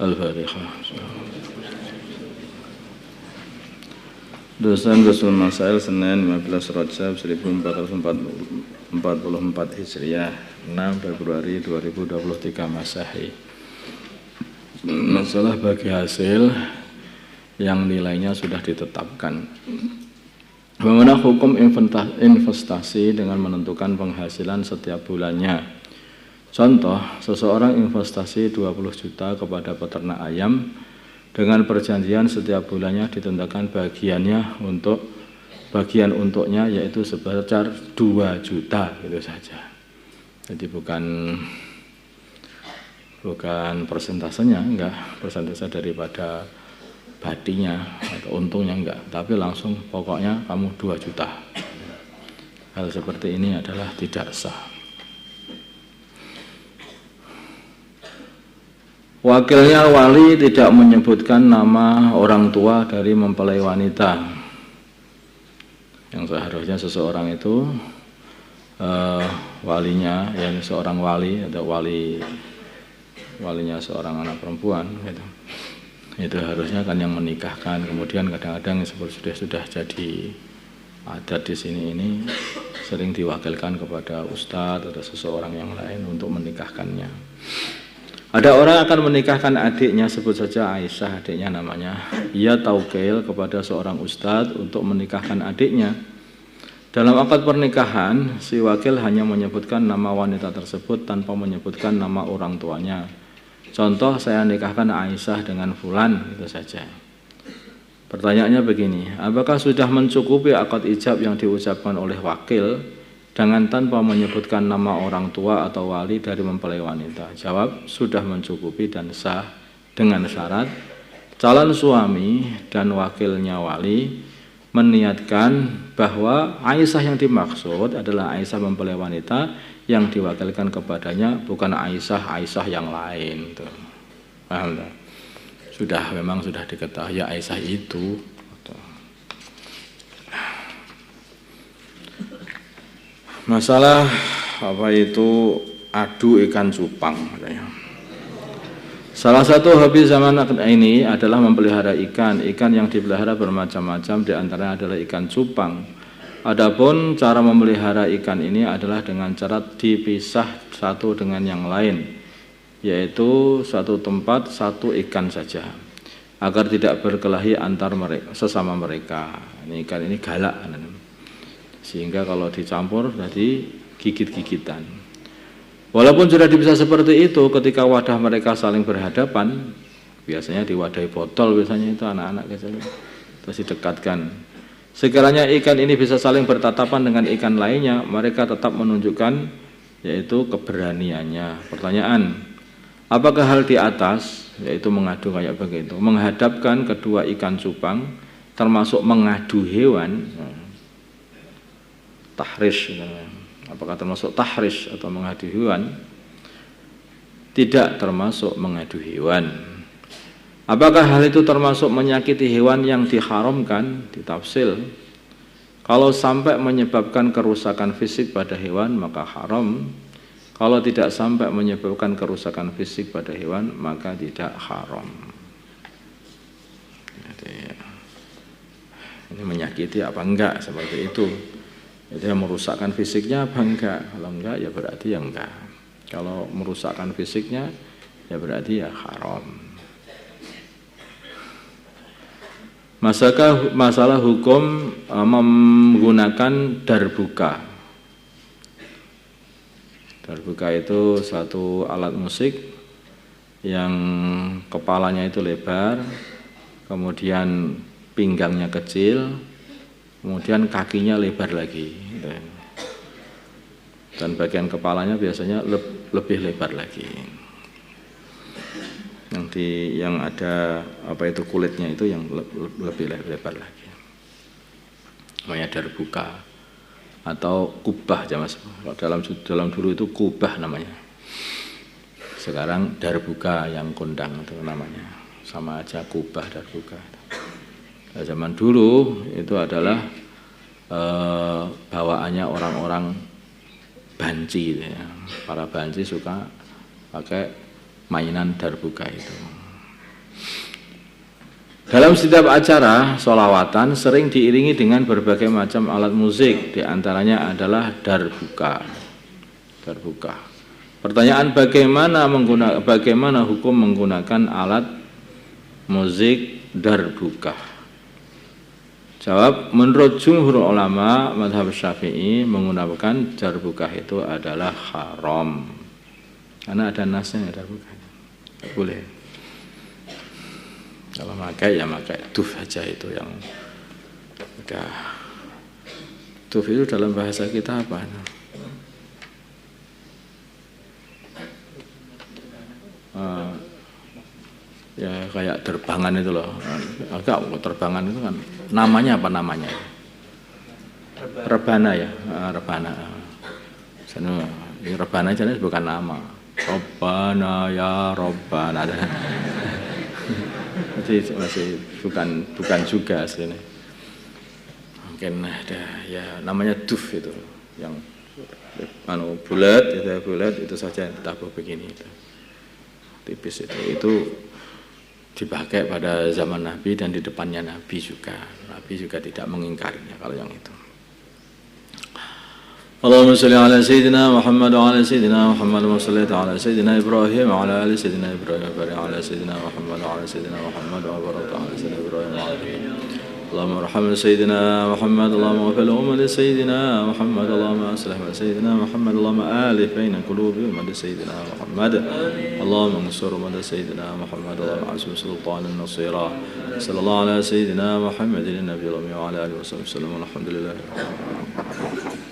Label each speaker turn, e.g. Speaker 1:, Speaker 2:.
Speaker 1: Al-Fatihah. Dosen Rasul Masail Senin 15 Rajab 1444 Hijriah 6 Februari 2023 Masehi. Masalah bagi hasil yang nilainya sudah ditetapkan. Bagaimana hukum investasi dengan menentukan penghasilan setiap bulannya? Contoh, seseorang investasi 20 juta kepada peternak ayam dengan perjanjian setiap bulannya ditentukan bagian untuknya yaitu sebesar 2 juta gitu saja. Jadi bukan persentasenya, enggak, persentase daripada badinya atau untungnya enggak, tapi langsung pokoknya kamu 2 juta. Hal seperti ini adalah tidak sah. Wakilnya wali tidak menyebutkan nama orang tua dari mempelai wanita. Yang seharusnya seseorang itu walinya, yang seorang wali atau walinya seorang anak perempuan gitu. Itu harusnya kan yang menikahkan. Kemudian kadang-kadang sudah jadi adat di sini ini sering diwakilkan kepada ustadz atau seseorang yang lain untuk menikahkannya. Ada orang akan menikahkan adiknya, sebut saja Aisyah adiknya namanya. Ia taukil kepada seorang ustadz untuk menikahkan adiknya. Dalam akad pernikahan, si wakil hanya menyebutkan nama wanita tersebut tanpa menyebutkan nama orang tuanya. Contoh, saya nikahkan Aisyah dengan fulan, itu saja. Pertanyaannya begini, apakah sudah mencukupi akad ijab yang diucapkan oleh wakil dengan tanpa menyebutkan nama orang tua atau wali dari mempelai wanita? Jawab, sudah mencukupi dan sah dengan syarat calon suami dan wakilnya wali meniatkan bahwa Aisyah yang dimaksud adalah Aisyah mempelai wanita yang diwakilkan kepadanya, bukan Aisyah yang lain. Paham tak? Memang sudah diketahui ya Aisyah itu. Masalah apa itu adu ikan cupang. Salah satu hobi zaman ini adalah memelihara ikan. Ikan yang dipelihara bermacam-macam, di antaranya adalah ikan cupang. Adapun cara memelihara ikan ini adalah dengan cara dipisah satu dengan yang lain, yaitu satu tempat satu ikan saja, agar tidak berkelahi antar mereka sesama mereka. Ini ikan ini galak, sehingga kalau dicampur jadi gigit-gigitan. Walaupun sudah dipisah seperti itu, ketika wadah mereka saling berhadapan, biasanya diwadahi botol, biasanya itu anak-anak kecil, terus didekatkan. Sekiranya ikan ini bisa saling bertatapan dengan ikan lainnya, mereka tetap menunjukkan yaitu keberaniannya. Pertanyaan, apakah hal di atas, yaitu mengadu kayak begitu, menghadapkan kedua ikan cupang, termasuk mengadu hewan, tahrish, apakah termasuk tahrish atau mengadu hewan? Tidak termasuk mengadu hewan. Apakah hal itu termasuk menyakiti hewan yang diharamkan? Ditafsir, kalau sampai menyebabkan kerusakan fisik pada hewan maka haram. Kalau tidak sampai menyebabkan kerusakan fisik pada hewan maka tidak haram. Jadi, ini menyakiti apa enggak seperti itu? Jadi merusakkan fisiknya apa enggak? Kalau enggak ya berarti ya enggak. Kalau merusakkan fisiknya ya berarti ya haram. Masalah hukum menggunakan darbuka. Darbuka itu suatu alat musik yang kepalanya itu lebar, kemudian pinggangnya kecil, kemudian kakinya lebar lagi, dan bagian kepalanya biasanya lebih lebar lagi. Yang ada apa itu kulitnya itu yang lebih lebar lagi. Namanya darbuka atau kubah, dalam dulu itu kubah namanya. Sekarang darbuka yang kondang itu namanya, sama aja kubah darbuka. Nah, zaman dulu itu adalah bawaannya orang-orang banci, ya. Para banci suka pakai mainan darbuka itu. Dalam setiap acara sholawatan sering diiringi dengan berbagai macam alat musik, diantaranya adalah darbuka. Pertanyaan bagaimana hukum menggunakan alat musik darbuka? Jawab, menurut jumhur ulama mazhab Syafi'i menggunakan darbuka itu adalah haram. Karena ada nasnya darbuka. Tidak boleh. Kalau pakai ya pakai duf aja itu yang udah. Duf itu dalam bahasa kita apa? Ya kayak terbangan itu loh. Agak terbangan itu kan namanya apa namanya? Rebana ya, rebana. Rebana jenis bukan nama. Robbana ya Robbana. masih bukan juga aslinya. Mungkin ada ya namanya duf itu yang bulat itu saja ditabuh begini itu. Tipis itu dipakai pada zaman Nabi dan di depannya Nabi juga. Nabi juga tidak mengingkarinya kalau yang itu. Allahumma shalli ala sayyidina Muhammad wa ala sayyidina Muhammad wa salli ala sayyidina Ibrahim wa ala ali sayyidina Ibrahim wa barik ala sayyidina Muhammad wa ala sayyidina Muhammad wa barik ala sayyidina Ibrahim wa ala Allahumma arham sayyidina Muhammad Allahumma ghfir li sayyidina Muhammad Allahumma aslih li sayyidina Muhammad Allahumma alif baina qulubi ummati sayyidina Muhammad Allahumma ansur ummati sayyidina Muhammad Allahumma asmi sultanan nasira sallallahu ala sayyidina Muhammadin nabiyil ummi wa ala alihi wa sahbihi alhamdulillah.